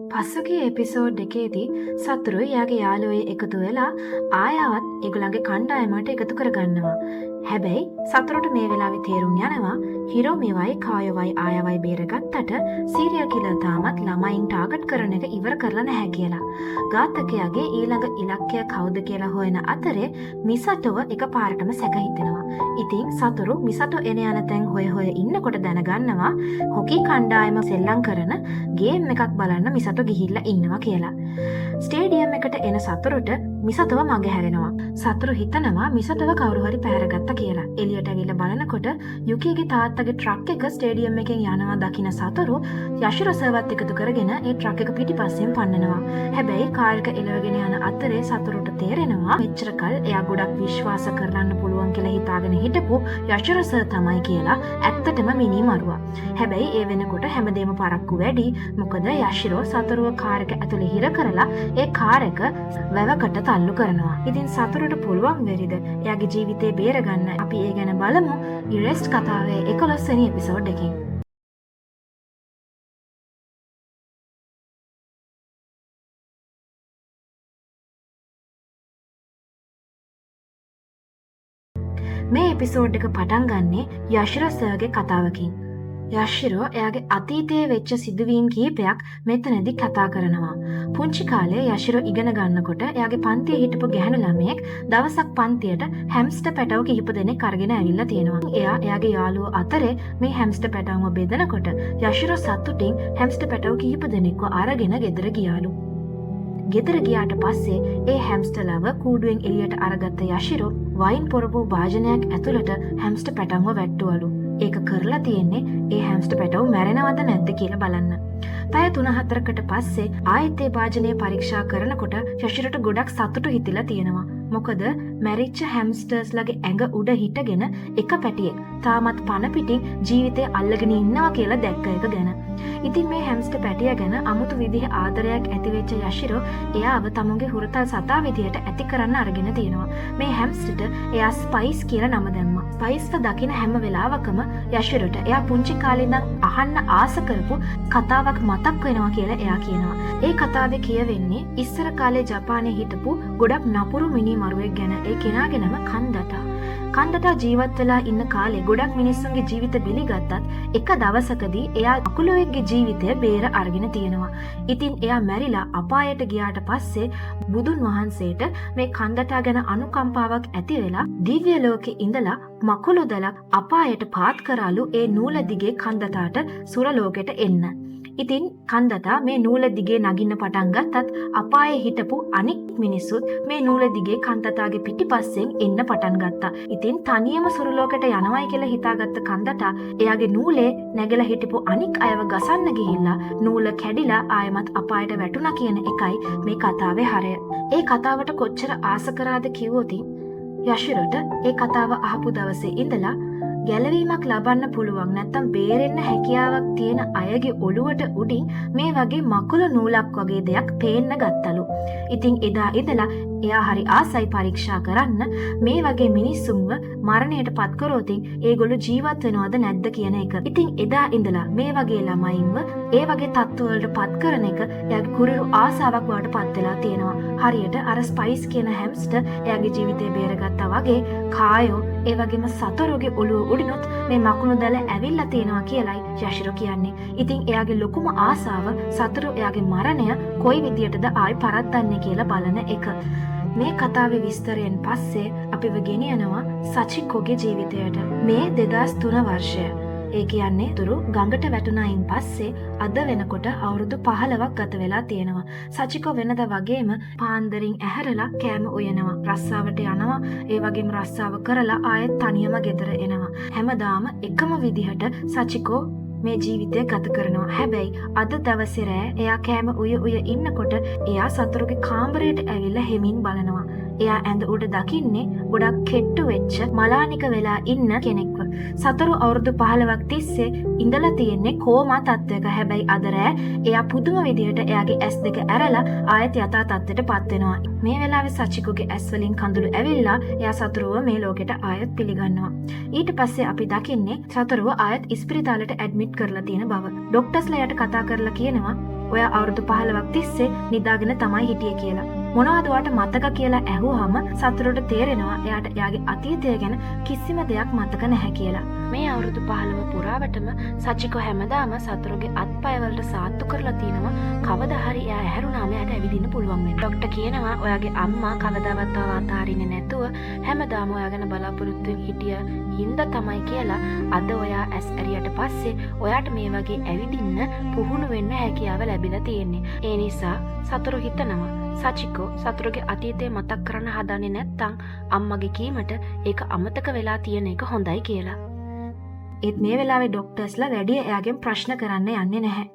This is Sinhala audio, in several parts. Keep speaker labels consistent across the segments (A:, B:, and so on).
A: පස්සුගිය එපිසෝඩ් එකේදී සතුරු එයාගේ යාළුවෝ එකතු වෙලා ආයාවත් ඒගොල්ලන්ගේ කණ්ඩායමට එකතු කරගන්නවා. හැබැයි සතුරුට මේ වෙලාවේ තේරුම් යනවා හිරෝ මේවයි කායෝවයි ආයාවයි බේරගත්තට සීරියල් කිලර් තාමත් ළමයින් ටාගට් කරන එක ඉවර කරලා නැහැ කියලා. ඝාතකයාගේ ඊළඟ ඉලක්කය කවුද කියලා හොයන අතරේ මිසටෝව එකපාරටම සැක හිතෙනවා. ඉතින් සතුරු මිසටෝ එන යන තැන් හොය ඉන්නකොට දැනගන්නවා හොකි කණ්ඩායම සෙල්ලම් කරන ගේම් එකක් බලන්න මිසටෝ ගිහිල්ලා ඉන්නවා කියලා. ස්ටේඩියම් එකට එන සතුරුට මිසටෝව මගහැරෙනවා. සතුරු හිතනවා මිසටෝව කවුරු හරි පැහැරගත්තා කියලා. එළියට ඇවිල්ලා බලනකොට යුකිගේ තාත්තගේ ට්‍රක් එක ස්ටේඩියම් එකෙන් යනවා දකින සතුරු යෂිරෝ සර්වත් එකතු කරගෙන ඒ ට්‍රක් එක පිටිපස්සෙන් පන්නනවා. හැබැයි කාර් එක එලවගෙන යන අතරේ සතුරුට තේරෙනවා මෙච්චර කල් එයා ගොඩක් විශ්වාස කරන්න පුළුවන් කියලා හිතාගෙන හිටපු යෂිරෝ සර් තමයි කියලා. ඇත්තටම මිනි මරුවා. හැබැයි ඒ වෙනකොට හැමදේම පරක්කු වැඩි. මොකද යෂිරෝ සතුරුව කාර් එක ඇතුලේ හිර කරලා ඒ කාර් එක වැවකට තල්ලු කරනවා. ඉතින් සතුරුට පුළුවන් වෙරිද එයාගේ ජීවිතේ බේරගන්න? අපි ඒ ගැන බලමු ඉරෙස්ට් කතාවේ 11 වෙනි එපිසෝඩ් එකේ. මේ එපිසෝඩ් එක පටන් ගන්නේ යෂිරෝ සර්ගේ කතාවකින්. යෂිරෝ එයාගේ අතීතයේ වෙච්ච සිදුවීම් කීපයක් මෙතනදී කතා කරනවා. පුංචි කාලේ යෂිරෝ ඉගෙන ගන්නකොට එයාගේ පන්තියේ හිටපු ගැහැණු ළමයෙක් දවසක් පන්තියට හැම්ස්ටර් පැටව කිහිප දෙනෙක් අරගෙන ඇවිල්ලා තියෙනවා. එයා එයාගේ යාළුවෝ අතරේ මේ හැම්ස්ටර් පැටවම බෙදනකොට යෂිරෝ සතුටින් හැම්ස්ටර් පැටව කිහිප දෙනෙක්ව අරගෙන ගෙදර ගියාලු. ගෙදර ගියාට පස්සේ ඒ හැම්ස්ටර්ලව කූඩුවෙන් එළියට අරගත්ත යෂිරෝ වයින් පොරපු වාජනයක් ඇතුළට හැම්ස්ටර් පැටවව වැට්ටුවලු. ඒක කරලා තියෙන්නේ ඒ හැම්ස්ටර් පැටව මැරෙනවද නැද්ද කියලා බලන්න. පැය 3-4කට පස්සේ ආයෙත් ඒ වාජනය පරීක්ෂා කරනකොට යෂිරෝට ගොඩක් සතුටු හිතිලා තියෙනවා. මොකද මැරිච්ච හැම්ස්ටර්ස්ලගේ ඇඟ උඩ හිටගෙන එක පැටියෙක් තාමත් පන පිටින් ජීවිතේ අල්ලගෙන ඉන්නවා කියලා දැක්ක එක ගැන. ඉතින් මේ හැම්ස්ටර් පැටියා ගැන අමුතු විදිහේ ආදරයක් ඇතිවෙච්ච යෂිරෝ එයාව තමුන්ගේ හුරතල් සතා විදියට ඇති කරන්න අරගෙන තියෙනවා. මේ හැම්ස්ටර්ට එයා ස්පයිස් කියලා නම දැම්මා. ස්පයිස්ව දකින හැම වෙලාවකම යෂිරෝට එයා පුංචි කාලේ ඉඳන් අහන්න ආස කරපු කතාවක් මතක් වෙනවා කියලා එයා කියනවා. ඒ කතාවේ කියවෙන්නේ ඉස්සර කාලේ ජපානයේ හිටපු ගොඩක් නපුරු මිනි මරුවෙක් ගැන. ඒ කෙනාගේ නම කන්දටා. කන්දටා ජීවත් වෙලා ඉන්න කාලේ ගොඩක් මිනිස්සුන්ගේ ජීවිත බිලිගත්තත් එක දවසකදී එයා අකුලුවෙක්ගේ ජීවිතය බේර අරගෙන තියෙනවා. ඉතින් එයා මැරිලා අපායට ගියාට පස්සේ බුදුන් වහන්සේට මේ කන්දටා ගැන අනුකම්පාවක් ඇති වෙලා දිව්‍ය ලෝකේ ඉඳලා මකුළු දලක් අපායට පාත් කරාලු ඒ නූල දිගේ කන්දටාට සුර ලෝකෙට එන්න. ඉතින් කන්දටා මේ නූල දිගේ නගින්න පටන් ගත්තත් අපායේ හිටපු අනික් මිනිස්සුත් මේ නූල දිගේ කන්දටාගේ පිටිපස්සෙන් එන්න පටන් ගත්තා. ඉතින් තනියම සුරලෝකයට යනවයි කියලා හිතාගත්ත කන්දටා එයාගේ නූලේ නැගලා හිටපු අනික් අයව ගසන්න ගිහිල්ලා නූල කැඩිලා ආයමත් අපායට වැටුණා කියන එකයි මේ කතාවේ හරය. ඒ කතාවට කොච්චර ආස කරාද කිව්වොත් යෂිරෝට ඒ කතාව අහපු දවසේ ඉඳලා ගැලවීමක් ලබන්න පුළුවන් නැත්තම් බේරෙන්න හැකියාවක් තියෙන අයගේ ඔළුවට උඩින් මේ වගේ මකුළු නූලක් වගේ දෙයක් පේන්න ගත්තලු. ඉතින් එදා ඉඳලා එයා හරි ආසයි පරීක්ෂා කරන්න මේ වගේ මිනිස්සුන්ව මරණයට පත් කරොත් ඒගොල්ලෝ ජීවත් වෙනවද නැද්ද කියන එක. ඉතින් එදා ඉඳලා මේ වගේ ළමයින්ව ඒ වගේ තත්ත්වවලට පත් කරන එක එයාගේ කුරිරු ආසාවක් වඩ පත් වෙලා තියෙනවා. හරියට අර ස්පයිස් කියන හැම්ස්ටර් එයාගේ ජීවිතේ බේරගත්තා වගේ කායෝ ඒ වගේම සතුරුගේ ඔළුව උඩිනුත් මේ මකුණු දල ඇවිල්ලා තියෙනවා කියලයි යෂිරෝ කියන්නේ. ඉතින් එයාගේ ලොකුම ආසාව සතුරු එයාගේ මරණය කොයි විදියටද ආයි පරද්දන්නේ කියලා බලන එක. මේ කතාවේ විස්තරයෙන් පස්සේ අපිව ගෙනියනවා සචිකෝගේ ජීවිතයට. මේ 2003 වර්ෂය. ඒ කියන්නේ තුරු ගඟට වැටුණායින් පස්සේ අද වෙනකොට අවුරුදු 15ක් ගත වෙලා තියෙනවා. සචිකෝ වෙනද වගේම පාන්දරින් ඇහැරලා කෑම උයනවා, රස්සාවට යනවා, ඒ වගේම රස්සාව කරලා ආයෙත් තනියම ගෙදර එනවා. හැමදාම එකම විදිහට සචිකෝ මේ ජීවිතය ගත කරනවා. හැබැයි අද දවසේ රෑ එයා කෑම උය ඉන්නකොට එයා සතුරුගේ කාමරයට ඇවිල්ලා හෙමින් බලනවා. එයා ඇඳ උඩ දකින්නේ ගොඩක් කෙට්ටු වෙච්ච මලානික වෙලා ඉන්න කෙනෙක්ව. සතුරු අවුරුදු 15ක් තිස්සේ ඉඳලා තියෙන්නේ කෝමා තත්ත්වයක. හැබැයි අද රෑ එයා පුදුම විදියට එයාගේ ඇස් දෙක ඇරලා ආයෙත් යථා තත්ත්වයට පත් වෙනවා. මේ වෙලාවේ සචිකුගේ ඇස් වලින් කඳුළු ඇවිල්ලා එයා සතුරුව මේ ලෝකෙට ආයෙත් පිළිගන්නවා. ඊට පස්සේ අපි දකින්නේ සතුරුව ආයෙත් ඉස්පිරිතාලෙට ඇඩ්මිට් කරලා තියෙන බව. ડોක්ටර්ස්ලා යට කතා කරලා කියනවා ඔයා අවුරුදු 15ක් තිස්සේ නිදාගෙන තමයි හිටියේ කියලා. මොනවද ඔයාට මතක කියලා ඇහුවාම සතුරුට තේරෙනවා එයාට එයාගේ අතීතය ගැන කිසිම දෙයක් මතක නැහැ කියලා. මේ අවුරුදු 15 පුරාවටම සචිකෝ හැමදාම සතුරුගේ අත්පය වලට සාත්තු කරලා තිනවා කවදා හරි එයා ඇහැරුණාම එයාට ඇවිදින්න පුළුවන් වෙන්න. ડોක්ටර් කියනවා ඔයාගේ අම්මා කවදාවත් ආව අතාරින්නේ නැතුව හැමදාම ඔයා ගැන බලාපොරොත්තු හිටිය හින්දා තමයි කියලා අද ඔයා ඇස් ඇරියට පස්සේ ඔයාට මේ වගේ ඇවිදින්න පුහුණු වෙන්න හැකියාව ලැබිලා තියෙන්නේ. ඒ නිසා සතුරු හිතනවා සචිකෝ සතුරුගේ අතීතය මතක් කරන්න හදන්නේ නැත්නම් අම්මගේ කීමට ඒක අමතක වෙලා තියෙන එක හොඳයි කියලා. ඒත් මේ වෙලාවේ ડોක්ටර්ස්ලා වැඩි එයාගෙන් ප්‍රශ්න කරන්න යන්නේ නැහැ.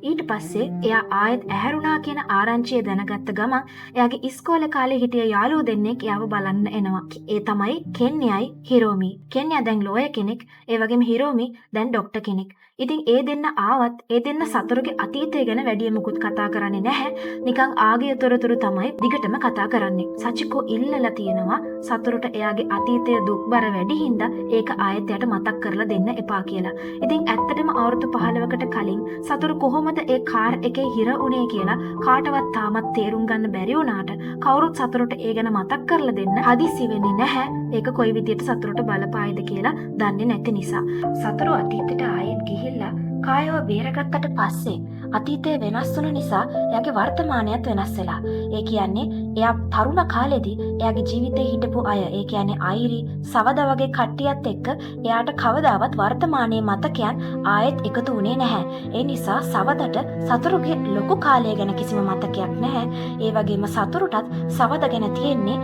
A: ඊට පස්සේ එයා ආයෙත් ඇහැරුණා කියන ආරංචිය දැනගත්ත ගමන් එයාගේ ඉස්කෝලේ කාලේ හිටිය යාළුවෝ දෙන්නෙක් එයාව බලන්න එනවා. ඒ තමයි කෙන්යයි හිරෝමි. කෙන්යා දැන් ලෝයර් කෙනෙක්, ඒ වගේම හිරෝමි දැන් ડોක්ටර් කෙනෙක්. ඉතින් ඒ දෙන්න ආවත් ඒ දෙන්න සතුරුගේ අතීතය ගැන වැඩි මුකුත් කතා කරන්නේ නැහැ. නිකන් ආගේ තොරතුරු තමයි දිගටම කතා කරන්නේ. සචිකෝ ඉල්ලලා තියෙනවා සතුරුට එයාගේ අතීතය දුක්බර වැඩි හින්දා ඒක ආයෙත් එයාට මතක් කරලා දෙන්න එපා කියලා. ඉතින් ඇත්තටම අවුරුදු 15කට කලින් සතුරු කොහොමද ඒ කාර් එකේ හිර උනේ කියලා කාටවත් තාමත් තේරුම් ගන්න බැරි වුණාට කවුරුත් සතුරුට ඒ ගැන මතක් කරලා දෙන්න හදිස්සි වෙන්නේ නැහැ. ඒක කොයි විදියට සතුරුට බලපායිද කියලා දන්නේ නැති නිසා. සතුරු අතීතයට ආයෙත් ගිහිල්ලා කායව බේරගත්තට පස්සේ අතීතය වෙනස් වුණ නිසා එයාගේ වර්තමානයත් වෙනස් වෙලා. ඒ කියන්නේ එයා තරුණ කාලෙදී එයාගේ ජීවිතේ හිටපු අය, ඒ කියන්නේ අයිරි, සවදා වගේ කට්ටියත් එක්ක එයාට කවදාවත් වර්තමානයේ මතකයන් ආයෙත් එකතු වුණේ නැහැ. ඒ නිසා සවදට සතුරුගේ ලොකු කාලය ගැන කිසිම මතකයක් නැහැ. ඒ වගේම සතුරුටත් සවදා ගැන තියෙන්නේ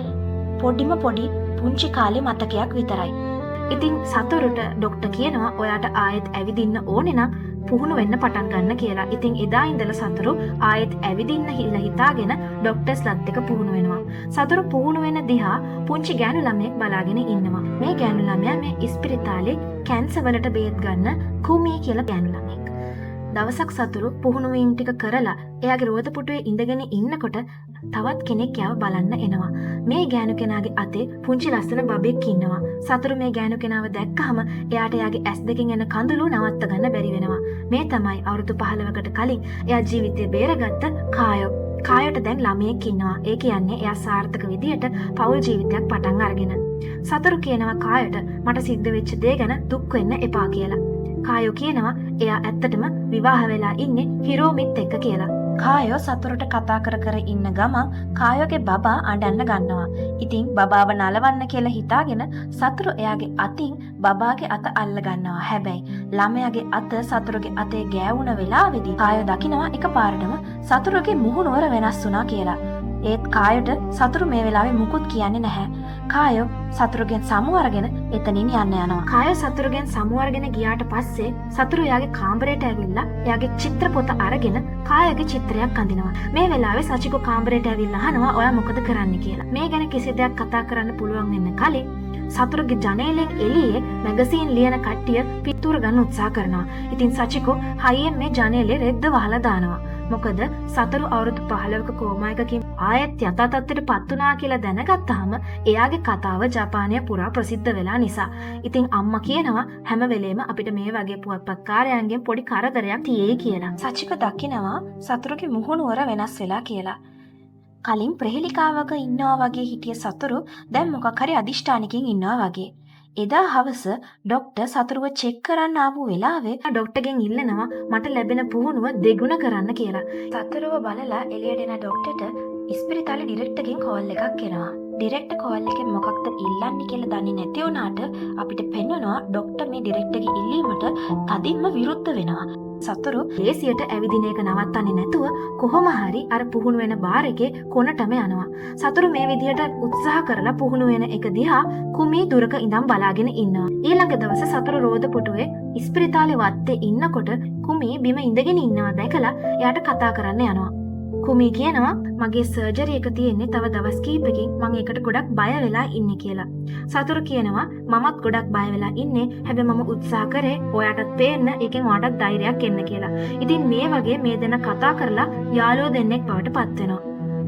A: පොඩි පුංචි කාලේ මතකයක් විතරයි. ඉතින් සතුරුට ડોක්ටර් කියනවා ඔයාට ආයෙත් ඇවිදින්න ඕනේ නම් පුහුණු වෙන්න පටන් ගන්න කියලා. ඉතින් එදා ඉඳලා සතුරු ආයෙත් ඇවිදින්න හිතාගෙන ડોක්ටර්ස්ලත් එක්ක පුහුණු වෙනවා. සතුරු පුහුණු වෙන දිහා පුංචි ගෑනු ළමයෙක් බලාගෙන ඉන්නවා. මේ ගෑනු ළමයා මේ ඉස්පිරිතාලේ කැන්සර් වලට බේත් ගන්න කුමී කියලා ගෑනු ළමයෙක්. දවසක් සතුරු පුහුණුවීම් ටික කරලා එයාගේ රෝද පුටුවේ ඉඳගෙන ඉන්නකොට තවත් කෙනෙක් යව බලන්න එනවා. මේ ගෑනු කෙනාගේ අතේ පුංචි ලස්සන බබෙක් ඉන්නවා. සතුරු මේ ගෑනු කෙනාව දැක්කහම එයාට එයාගේ ඇස් දෙකෙන් එන කඳුළු නවත්ත ගන්න බැරි වෙනවා. මේ තමයි අවුරුදු 15කට කලින් එයා ජීවිතේ බේරගත්ත කායෝ. කායට දැන් ළමයෙක් ඉන්නවා. ඒ කියන්නේ එයා සාර්ථක විදියට පෞල් ජීවිතයක් පටන් අරගෙන. සතුරු කියනවා කායට මට සිද්ධ වෙච්ච දේ ගැන දුක් වෙන්න එපා කියලා. කායෝ කියනවා එයා ඇත්තටම විවාහ වෙලා ඉන්නේ හිරෝමිත් එක්ක කියලා. කායෝ සතුරුට කතා කර ඉන්න ගමන් කායෝගේ බබා අඬන්න ගන්නවා. ඉතින් බබාව නලවන්න කියලා හිතාගෙන සතුරු එයාගේ අතින් බබාගේ අත අල්ල ගන්නවා. හැබැයි ළමයාගේ අත සතුරුගේ අතේ ගෑවුන වෙලාවේදී කායෝ දකිනවා එකපාරටම සතුරුගේ මුහුණුවර වෙනස් වුණා කියලා. ඒත් කායෝට සතුරු මේ වෙලාවේ මුකුත් කියන්නේ නැහැ. කායෝ සතුරුගෙන් සමු අරගෙන එතනින් යන්න යනවා. කායෝ සතුරුගෙන් සමු අරගෙන ගියාට පස්සේ සතුරු එයාගේ කාමරයට ඇවිල්ලා එයාගේ චිත්‍ර පොත අරගෙන කායෝගේ චිත්‍රයක් අඳිනවා. මේ වෙලාවේ සචිකෝ කාමරයට ඇවිල්ලා අහනවා ඔයා මොකද කරන්නේ කියලා. මේ ගැන කිසි දෙයක් කතා කරන්න පුළුවන් වෙන්න කලින් සතුරුගේ ජනේලෙන් එළියේ මැගසින් ලියන කට්ටිය පිටුර ගන්න උත්සාහ කරනවා. ඉතින් සචිකෝ හයියෙන් මේ ජනේලේ රෙද්ද වහලා දානවා. මොකද සතුරු අවුරුදු 15ක කෝමා එකකින් ආයෙත් යථා තත්ත්වයට පත් වුණා කියලා දැනගත්තාම එයාගේ කතාව ජපානය පුරා ප්‍රසිද්ධ වෙලා නිසා. ඉතින් අම්මා කියනවා හැම වෙලේම අපිට මේ වගේ පුවත්පත්කාරයන්ගෙන් පොඩි කරදරයක් තියෙයි කියලා. සචික දකිනවා සතුරුගේ මුහුණුවර වෙනස් වෙලා කියලා. කලින් ප්‍රහෙලිකාවක ඉන්නවා වගේ හිටිය සතුරු දැන් මොකක් හරි අදිෂ්ඨානකින් ඉන්නවා වගේ. එදා හවස ડોක්ටර් සතුරුව චෙක් කරන්න ආපු වෙලාවේ ડોක්ටර්ගෙන් ඉල්ලනවා මට ලැබෙන පුහුණුව දෙගුණ කරන්න කියලා. සතුරුව බලලා එළියට එන ડોක්ටර්ට ඉස්පිරිතාලේ ඩිරෙක්ටර්ගෙන් කෝල් එකක් එනවා. ඩිරෙක්ටර් කෝල් එකෙන් මොකක්ද ඉල්ලන්නේ කියලා දන්නේ නැති වුණාට අපිට පෙන්වනවා ડોක්ටර් මේ ඩිරෙක්ටර්ගේ ඉල්ලීමට තදින්ම විරුද්ධ වෙනවා. සතුරු ලේසියට ඇවිදින එක නවත්තන්නේ නැතුව කොහොම හරි අර පුහුණු වෙන බාර් එකේ කොනටම යනවා. සතුරු මේ විදියට උත්සාහ කරලා පුහුණු වෙන එක දිහා කුමී දුරක ඉඳන් බලාගෙන ඉන්නවා. ඊළඟ දවසේ සතුරු රෝද පුටුවේ ඉස්පිරිතාලේ වත්තේ ඉන්නකොට කුමී බිම ඉඳගෙන ඉන්නවා දැකලා එයාට කතා කරන්න යනවා. කුමී කියනවා මගේ සර්ජරි එක තියෙන්නේ තව දවස් කීපකින් මම ඒකට ගොඩක් බය වෙලා ඉන්නේ කියලා. සතුරු කියනවා මමත් ගොඩක් බය වෙලා ඉන්නේ හැබැයි මම උත්සාහ කරේ ඔයාටත් පේන්න ඒකෙන් ඔයාටත් ධෛර්යයක් එන්න කියලා. ඉතින් මේ වගේ මේ දෙන කතා කරලා යාළුවෝ දෙන්නෙක් බවට පත් වෙනවා.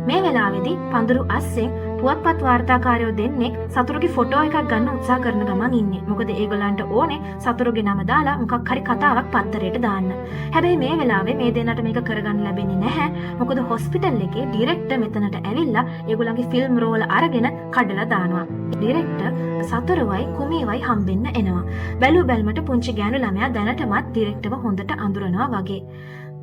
A: මේ වෙලාවේදී පඳුරු අස්සෙන් පුවත්පත් වාර්තාකාරයෝ දෙන්නෙක් සතුරුගේ ෆොටෝ එකක් ගන්න උත්සාහ කරන ගමන් ඉන්නේ. මොකද ඒගොල්ලන්ට ඕනේ සතුරුගේ නම දාලා මොකක් හරි කතාවක් පත්තරයට දාන්න. හැබැයි මේ වෙලාවේ මේ දෙන්නට මේක කරගන්න ලැබෙන්නේ නැහැ. මොකද හොස්පිටල් එකේ ඩිරෙක්ටර් මෙතනට ඇවිල්ලා ඒගොල්ලන්ගේ ෆිල්ම් රෝල අරගෙන කඩලා දානවා. ඩිරෙක්ටර් සතුරුවයි කුමීවයි හම්බෙන්න එනවා. බැලු බැල්මට පුංචි ගෑනු ළමයා දැනටමත් ඩිරෙක්ටර්ව හොඳට අඳුරනවා වගේ.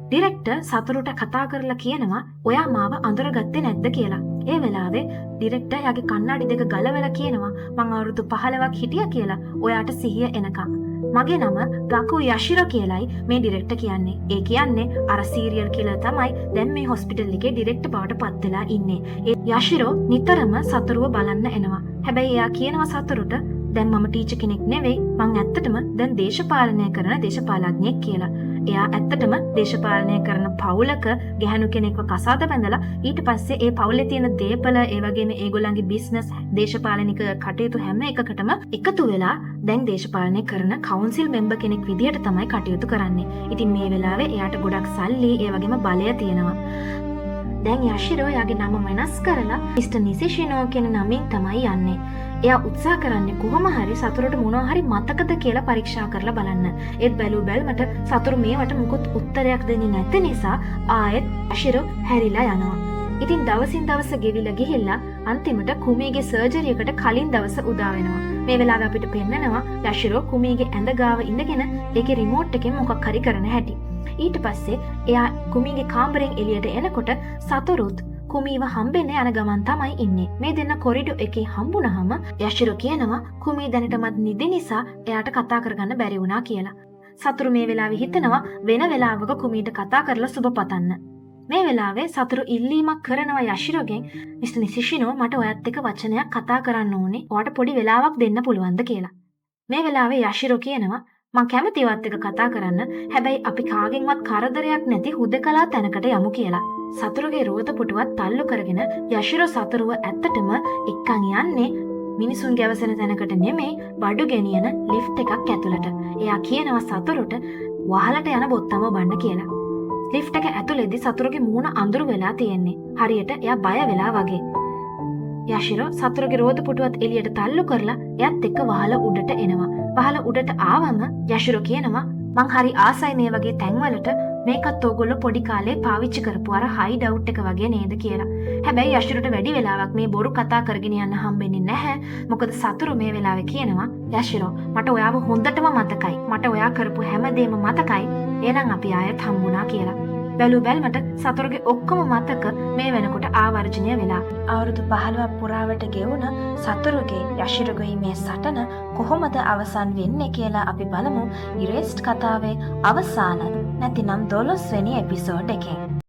A: ඩිරෙක්ටර් සතුරුට කතා කරලා කියනවා ඔයා මාව අඳුරගත්තේ නැද්ද කියලා. ඒ වෙලාවේ ඩිරෙක්ටර් යාගේ කණ්ණාඩි දෙක ගලවලා කියනවා මං අවුරුදු 15ක් හිටියා කියලා ඔයාට සිහිය එනකම්. මගේ නම ගකු යශිරෝ කියලයි මේ ඩිරෙක්ටර් කියන්නේ. ඒ කියන්නේ අර සීරියල් කිලර් තමයි දැන් මේ හොස්පිටල් එකේ ඩිරෙක්ටර් බවට පත් වෙලා ඉන්නේ. ඒ යශිරෝ නිතරම සතුරුව බලන්න එනවා. හැබැයි එයා කියනවා සතුරුට දැන් මම ටීචර් කෙනෙක් නෙවෙයි මං ඇත්තටම දැන් දේශපාලනය කරන දේශපාලඥයෙක් කියලා. එයා ඇත්තටම දේශපාලනය කරන පවුලක ගැහැණු කෙනෙක්ව කසාද බැඳලා ඊට පස්සේ ඒ පවුලේ තියෙන දේපල ඒ වගේම ඒගොල්ලන්ගේ බිස්නස් දේශපාලනික කටයුතු හැම එකකටම එකතු වෙලා දැන් දේශපාලනය කරන කවුන්සිල් මෙම්බර් කෙනෙක් විදියට තමයි කටයුතු කරන්නේ. ඉතින් මේ වෙලාවේ එයාට ගොඩක් සල්ලි ඒ වගේම බලය තියෙනවා. දැන් යශිරෝ යාගේ නම වෙනස් කරලා මිස්ටර් නිසිෂිනෝ කියන නමින් තමයි යන්නේ. එයා උත්සාහ කරන්නේ කොහොම හරි සතුරුට මොනවා හරි මතකද කියලා පරීක්ෂා කරලා බලන්න. ඒත් බැලු බැලමට සතුරු මේවට මුකුත් උත්තරයක් දෙන්නේ නැති නිසා ආයෙත් යශිරෝ හැරිලා යනවා. ඉතින් දවසින් දවස ගෙවිලා ගිහිල්ලා අන්තිමට කුමීගේ සර්ජරි එකට කලින් දවස උදා වෙනවා. මේ වෙලාවේ අපිට පෙන්නනවා යශිරෝ කුමීගේ ඇඳ ගාව ඉඳගෙන ඒකේ රිමෝට් එකෙන් මොකක් හරි කරන හැටි. ඊට පස්සේ එයා කුමීගේ කාමරෙන් එළියට එනකොට සතුරුත් කුමීව හම්බෙන්න යන ගමන් තමයි ඉන්නේ. මේ දෙන්න කොරිඩෝ එකේ හම්බුනහම යශිරෝ කියනවා කුමී දැනටමත් නිදි නිසා එයාට කතා කරගන්න බැරි වුණා කියලා. සතුරු මේ වෙලාවේ හිතනවා වෙන වෙලාවක කුමීට කතා කරලා සුබ පතන්න. මේ වෙලාවේ සතුරු ඉල්ලීමක් කරනවා යශිරෝගෙන් මිස්ටර් නිසිෂිනෝ මට ඔයත් එක්ක වචනයක් කතා කරන්න ඕනේ. ඔයාට පොඩි වෙලාවක් දෙන්න පුළුවන්ද කියලා. මේ වෙලාවේ යශිරෝ කියනවා මං කැමති ඔයත් එක්ක කතා කරන්න. හැබැයි අපි කාගෙන්වත් කරදරයක් නැති හුදකලා තැනකට යමු කියලා. සතුරුගේ රෝද පුටුවත් තල්ලු කරගෙන යශිරෝ සතුරුව ඇත්තටම එක්කන් යන්නේ මිනිසුන් ගැවසෙන තැනකට නෙමෙයි බඩු ගෙනියන ලිෆ්ට් එකක් ඇතුළට. එයා කියනවා සතුරුට වහලට යන බොත්තම බන්න කියලා. ලිෆ්ට් එක ඇතුළේදී සතුරුගේ මූණ අඳුරු වෙලා තියෙන්නේ. හරියට එයා බය වෙලා වගේ. යශිරෝ සතුරුගේ රෝද පුටුවත් එළියට තල්ලු කරලා එයත් එක්ක වහල උඩට එනවා. වහල උඩට ආවම යශිරෝ කියනවා මං හරි ආසයි මේ වගේ තැන්වලට මේකත් ඕගොල්ලෝ පොඩි කාලේ පාවිච්චි කරපු අර හයිඩ් අවුට් එක වගේ නේද කියලා. හැබැයි යශිරෝට වැඩි වෙලාවක් මේ බොරු කතා කරගෙන යන්න හම්බෙන්නේ නැහැ. මොකද සතුරු මේ වෙලාවේ කියනවා යශිරෝ මට ඔයාව හොඳටම මතකයි. මට ඔයා කරපු හැමදේම මතකයි. එහෙනම් අපි ආයෙත් හම්බුණා කියලා. බැලු බැලමට සතුරුගේ ඔක්කොම මතක මේ වෙනකොට ආවර්ජනය වෙලා අවුරුදු 15ක් පුරාවට ගෙවුණ සතුරුගේ යශිරෝගේ මේ සටන කොහොමද අවසන් වෙන්නේ කියලා අපි බලමු ඉරේස්ට් කතාවේ අවසාන නැතිනම් 12 වෙනි එපිසෝඩ් එකෙන්.